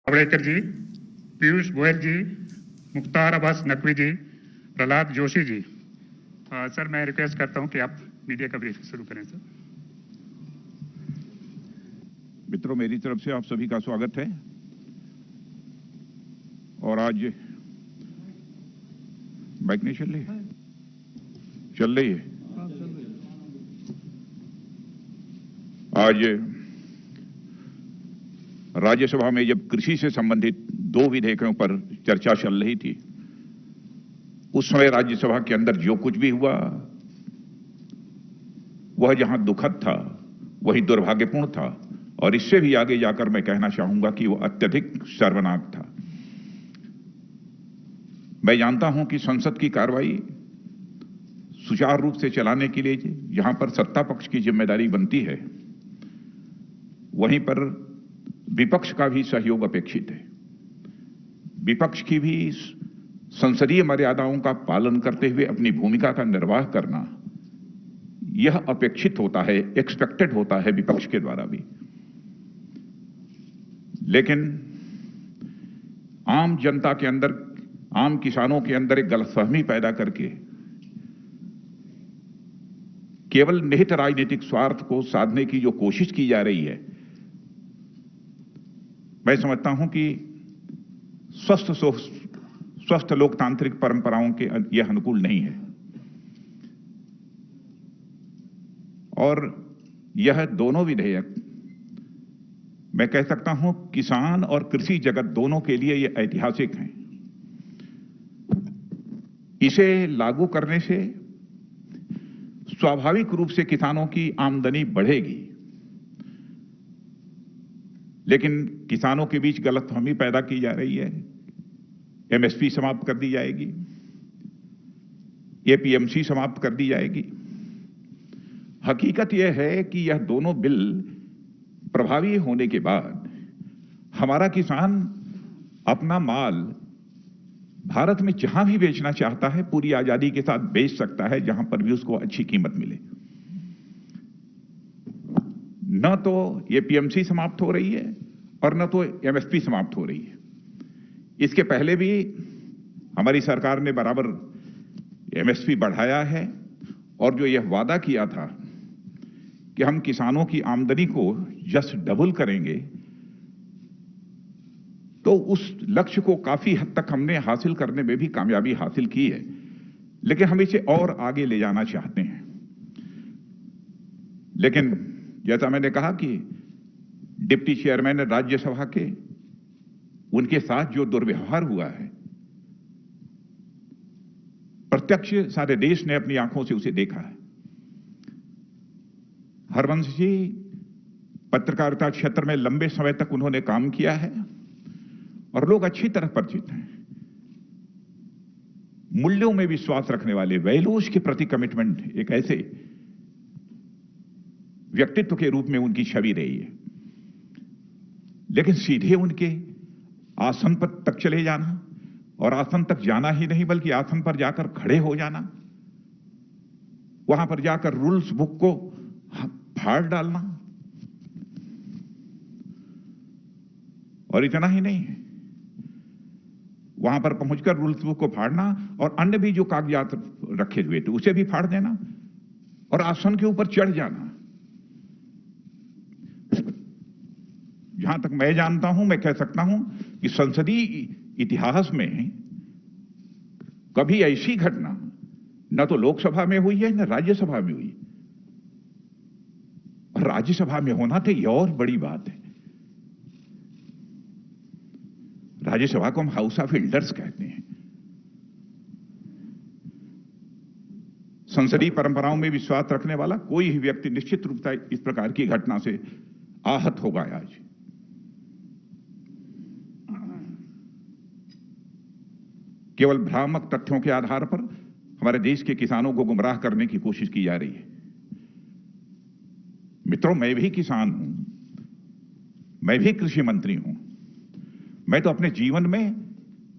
जावड़ेकर जी, पीयूष गोयल जी, मुख्तार अब्बास नकवी जी, Prahlad Joshi ji. Sir, मैं request करता हूं कि आप मीडिया कवरेज शुरू करें सर। मित्रों, मेरी तरफ से आप सभी का स्वागत है। और आज बाइक नहीं चल रही है? चल रही है। आज राज्यसभा में जब कृषि से संबंधित 2 विधेयकों पर चर्चा चल रही थी, उस समय राज्यसभा के अंदर जो कुछ भी हुआ वह जहां दुखद था वही दुर्भाग्यपूर्ण था, और इससे भी आगे जाकर मैं कहना चाहूंगा कि वह अत्यधिक शर्मनाक था। मैं जानता हूं कि संसद की कार्रवाई सुचारू रूप से चलाने के लिए जहां पर सत्ता पक्ष की जिम्मेदारी बनती है, वहीं पर विपक्ष का भी सहयोग अपेक्षित है। विपक्ष की भी संसदीय मर्यादाओं का पालन करते हुए अपनी भूमिका का निर्वाह करना यह अपेक्षित होता है, एक्सपेक्टेड होता है विपक्ष के द्वारा भी। लेकिन आम जनता के अंदर, आम किसानों के अंदर एक गलतफहमी पैदा करके केवल निहित राजनीतिक स्वार्थ को साधने की जो कोशिश की जा रही है, मैं समझता हूं कि स्वस्थ लोकतांत्रिक परंपराओं के यह अनुकूल नहीं है। और यह दोनों विधेयक, मैं कह सकता हूं, किसान और कृषि जगत दोनों के लिए यह ऐतिहासिक हैं। इसे लागू करने से स्वाभाविक रूप से किसानों की आमदनी बढ़ेगी, लेकिन किसानों के बीच गलतफहमी पैदा की जा रही है। एमएसपी समाप्त कर दी जाएगी, एपीएमसी समाप्त कर दी जाएगी। हकीकत यह है कि यह दोनों बिल प्रभावी होने के बाद हमारा किसान अपना माल भारत में जहां भी बेचना चाहता है पूरी आजादी के साथ बेच सकता है, जहां पर भी उसको अच्छी कीमत मिले। न तो एपीएमसी समाप्त हो रही है और न तो एमएसपी समाप्त हो रही है। इसके पहले भी हमारी सरकार ने बराबर एमएसपी बढ़ाया है, और जो यह वादा किया था कि हम किसानों की आमदनी को जस्ट डबल करेंगे, तो उस लक्ष्य को काफी हद तक हमने हासिल करने में भी कामयाबी हासिल की है। लेकिन हम इसे और आगे ले जाना चाहते हैं। लेकिन जैसा मैंने कहा कि डिप्टी चेयरमैन राज्यसभा के, उनके साथ जो दुर्व्यवहार हुआ है, प्रत्यक्ष सारे देश ने अपनी आंखों से उसे देखा है। हरवंश जी पत्रकारिता क्षेत्र में लंबे समय तक उन्होंने काम किया है और लोग अच्छी तरह परिचित हैं। मूल्यों में विश्वास रखने वाले, वैल्यूज के प्रति कमिटमेंट, एक ऐसे व्यक्तित्व के रूप में उनकी छवि रही है। लेकिन सीधे उनके आसन पर तक चले जाना, और आसन तक जाना ही नहीं बल्कि आसन पर जाकर खड़े हो जाना, वहां पर जाकर रूल्स बुक को फाड़ डालना, और इतना ही नहीं, वहां पर पहुंचकर रूल्स बुक को फाड़ना और अन्य भी जो कागजात रखे हुए थे उसे भी फाड़ देना और आसन के ऊपर चढ़ जाना। जहां तक मैं जानता हूं, मैं कह सकता हूं कि संसदीय इतिहास में कभी ऐसी घटना न तो लोकसभा में हुई है न राज्यसभा में हुई। और राज्यसभा में होना तो यह और बड़ी बात है। राज्यसभा को हम हाउस ऑफ एल्डर्स कहते हैं। संसदीय परंपराओं में विश्वास रखने वाला कोई भी व्यक्ति निश्चित रूप से इस प्रकार की घटना से आहत होगा। आज केवल भ्रामक तथ्यों के आधार पर हमारे देश के किसानों को गुमराह करने की कोशिश की जा रही है। मित्रों, मैं भी किसान हूं, मैं भी कृषि मंत्री हूं। मैं तो अपने जीवन में,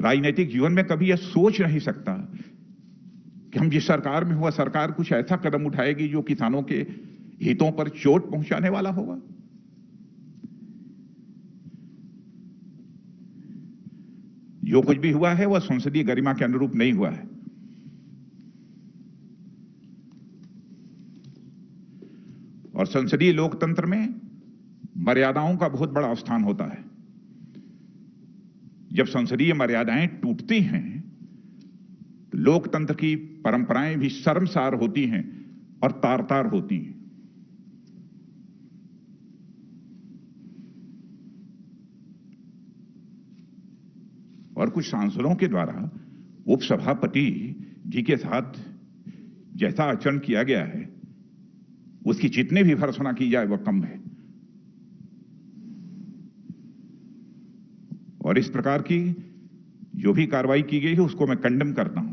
राजनीतिक जीवन में कभी यह सोच नहीं सकता कि हम जिस सरकार में हुआ, सरकार कुछ ऐसा कदम उठाएगी जो किसानों के हितों पर चोट पहुंचाने वाला होगा। जो कुछ भी हुआ है वह संसदीय गरिमा के अनुरूप नहीं हुआ है। और संसदीय लोकतंत्र में मर्यादाओं का बहुत बड़ा स्थान होता है। जब संसदीय मर्यादाएं टूटती हैं तो लोकतंत्र की परंपराएं भी शर्मसार होती हैं और तार-तार होती हैं। और कुछ सांसदों के द्वारा उपसभापति जी के साथ जैसा आचरण किया गया है उसकी जितने भी भर्त्सना की जाए वह कम है। और इस प्रकार की जो भी कार्रवाई की गई है उसको मैं कंडेम करता हूं।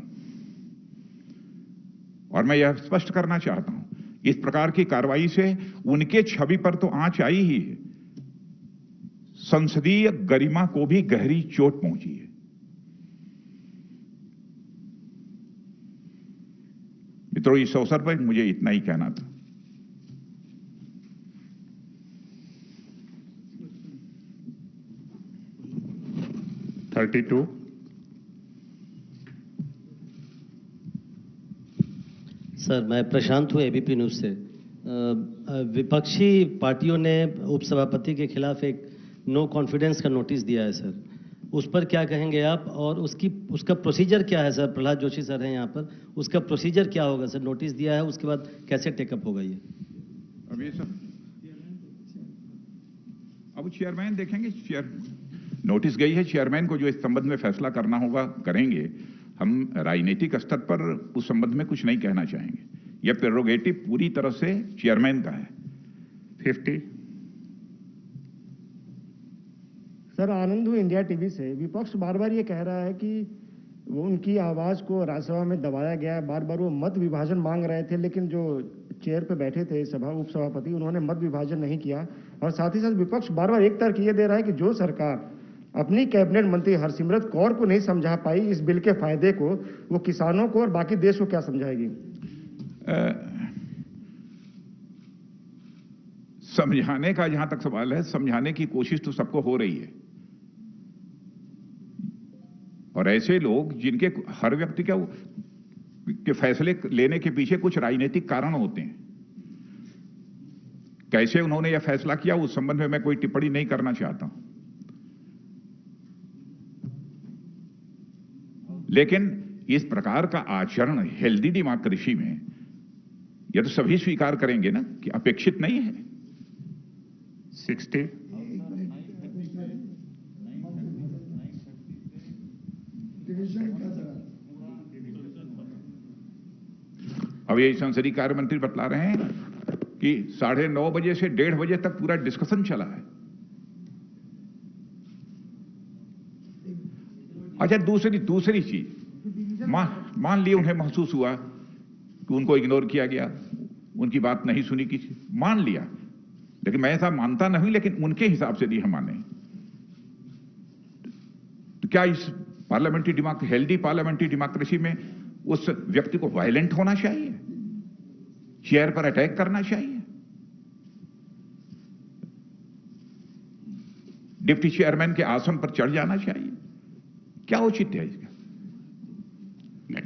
और मैं यह स्पष्ट करना चाहता हूं, इस प्रकार की कार्रवाई से उनके छवि पर तो आंच आई ही है, संसदीय गरिमा को भी गहरी चोट पहुंची है। मित्रों, इस अवसर पर मुझे इतना ही कहना था। सर, मैं प्रशांत हूँ एबीपी न्यूज से। विपक्षी पार्टियों ने उपसभापति के खिलाफ एक नो कॉन्फिडेंस का नोटिस दिया है सर, उस पर क्या कहेंगे आप? और उसका प्रोसीजर क्या है सर? प्रहलाद जोशी सर हैं यहाँ पर, उसका प्रोसीजर क्या होगा सर? नोटिस दिया है, उसके बाद कैसे टेकअप होगा ये? अभी सर अब चेयरमैन देखेंगे। नोटिस गई है, चेयरमैन को जो इस संबंध में फैसला करना होगा करेंगे। हम राजनीतिक स्तर पर उस संबंध में कुछ नहीं कहना चाहेंगे। यह प्रेरोगेटिव पूरी तरह से चेयरमैन का है। 50। सर, आनंद हूँ इंडिया टीवी से। विपक्ष बार बार ये कह रहा है कि वो उनकी आवाज को राज्यसभा में दबाया गया है। बार बार वो मत विभाजन मांग रहे थे, लेकिन जो चेयर पे बैठे थे उपसभापति, उन्होंने मत विभाजन नहीं किया। और साथ ही साथ विपक्ष बार बार एक तर्क ये दे रहा है कि जो सरकार अपनी कैबिनेट मंत्री हरसिमरत कौर को नहीं समझा पाई इस बिल के फायदे को, वो किसानों को और बाकी देश को क्या समझाएगी? समझाने का जहां तक सवाल है, समझाने की कोशिश तो सबको हो रही है। और ऐसे लोग जिनके हर व्यक्ति के फैसले लेने के पीछे कुछ राजनीतिक कारण होते हैं। कैसे उन्होंने यह फैसला किया उस संबंध में मैं कोई टिप्पणी नहीं करना चाहता हूं। लेकिन इस प्रकार का आचरण हेल्दी डेमोक्रेसी में यह तो सभी स्वीकार करेंगे ना कि अपेक्षित नहीं है। 60। अब ये संसदीय कार्य मंत्री बतला रहे हैं कि 9:30 बजे से 1:30 बजे तक पूरा डिस्कशन चला है। अच्छा, दूसरी चीज, मान लिए उन्हें महसूस हुआ कि उनको इग्नोर किया गया, उनकी बात नहीं सुनी किसी, मान लिया। लेकिन मैं ऐसा मानता नहीं, लेकिन उनके हिसाब से नहीं हम माने। तो क्या इस हेल्दी पार्लियामेंट्री डेमोक्रेसी में उस व्यक्ति को वायलेंट होना चाहिए, चेयर पर अटैक करना चाहिए? डिप्टी चेयरमैन के आसन पर चढ़ जाना चाहिए? क्या उचित है इसका?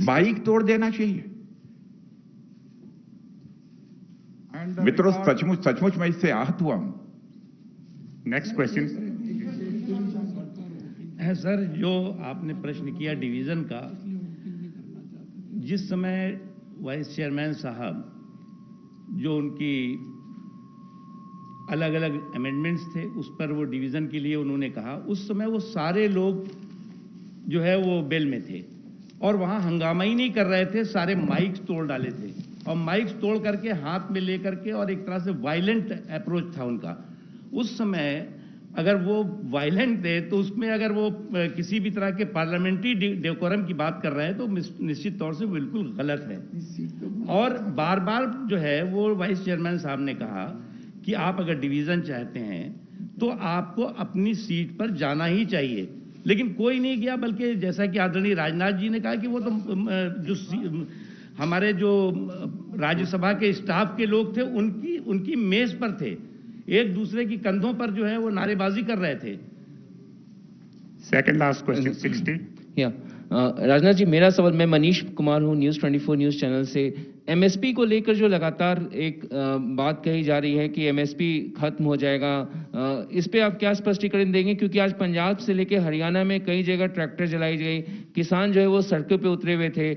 माइक तोड़ देना चाहिए? मित्रों, सचमुच मैं इससे आहत हुआ हूं। नेक्स्ट क्वेश्चन है सर, जो आपने प्रश्न किया डिवीजन का, जिस समय वाइस चेयरमैन साहब जो उनकी अलग अलग अमेंडमेंट्स थे उस पर वो डिवीजन के लिए उन्होंने कहा, उस समय वो सारे लोग जो है वो बेल में थे और वहां हंगामा ही नहीं कर रहे थे, सारे माइक्स तोड़ डाले थे और माइक्स तोड़ करके हाथ में लेकर के, और एक तरह से वायलेंट अप्रोच था उनका। उस समय अगर वो वायलेंट थे तो उसमें अगर वो किसी भी तरह के पार्लियामेंट्री डेकोरम की बात कर रहे हैं तो निश्चित तौर से बिल्कुल गलत है। और बार बार जो है वो वाइस चेयरमैन साहब ने कहा कि आप अगर डिवीजन चाहते हैं तो आपको अपनी सीट पर जाना ही चाहिए, लेकिन कोई नहीं गया। बल्कि जैसा कि आदरणीय राजनाथ जी ने कहा कि वो तो जो हमारे जो राज्यसभा के स्टाफ के लोग थे उनकी मेज पर थे, एक दूसरे की कंधों पर जो है वो नारेबाजी कर रहे थे। Second last question, 60. या राजनाथ जी, मेरा सवाल, मैं मनीष कुमार हूँ, न्यूज़ 24 न्यूज़ चैनल से। एमएसपी को लेकर जो लगातार एक बात कही जा रही है कि एमएसपी खत्म हो जाएगा, इस पे आप क्या स्पष्टीकरण देंगे? क्योंकि आज पंजाब से लेकर हरियाणा में कई जगह ट्रैक्टर जलाई गई, किसान जो है वो सड़कों पे उतरे हुए थे,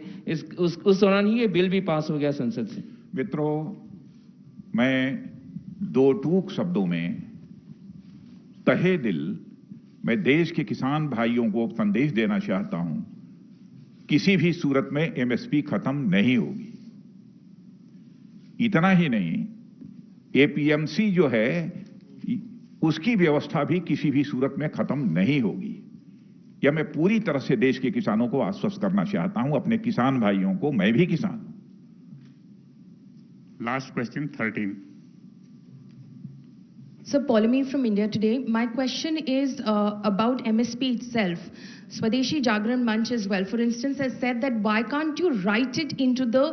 उस दौरान ही ये बिल भी पास हो गया संसद से। मित्रों, मैं दो टूक शब्दों में तहे दिल मैं देश के किसान भाइयों को संदेश देना चाहता हूं, किसी भी सूरत में एमएसपी खत्म नहीं होगी। इतना ही नहीं, एपीएमसी जो है उसकी व्यवस्था भी किसी भी सूरत में खत्म नहीं होगी। यह मैं पूरी तरह से देश के किसानों को आश्वस्त करना चाहता हूं, अपने किसान भाइयों को। मैं भी किसान हूं। Last question, 13. So, Polemy from India Today. My question is about MSP itself. Swadeshi Jagran Manch as well, for instance, has said that why can't you write it into the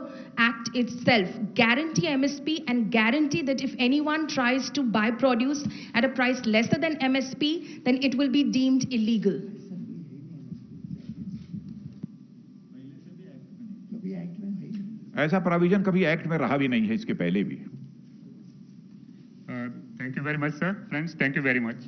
act itself? Guarantee MSP and guarantee that if anyone tries to buy produce at a price lesser than MSP, then it will be deemed illegal. ऐसा provision कभी act में रहा भी नहीं है, इसके पहले भी। Thank you very much, sir. Friends, thank you very much.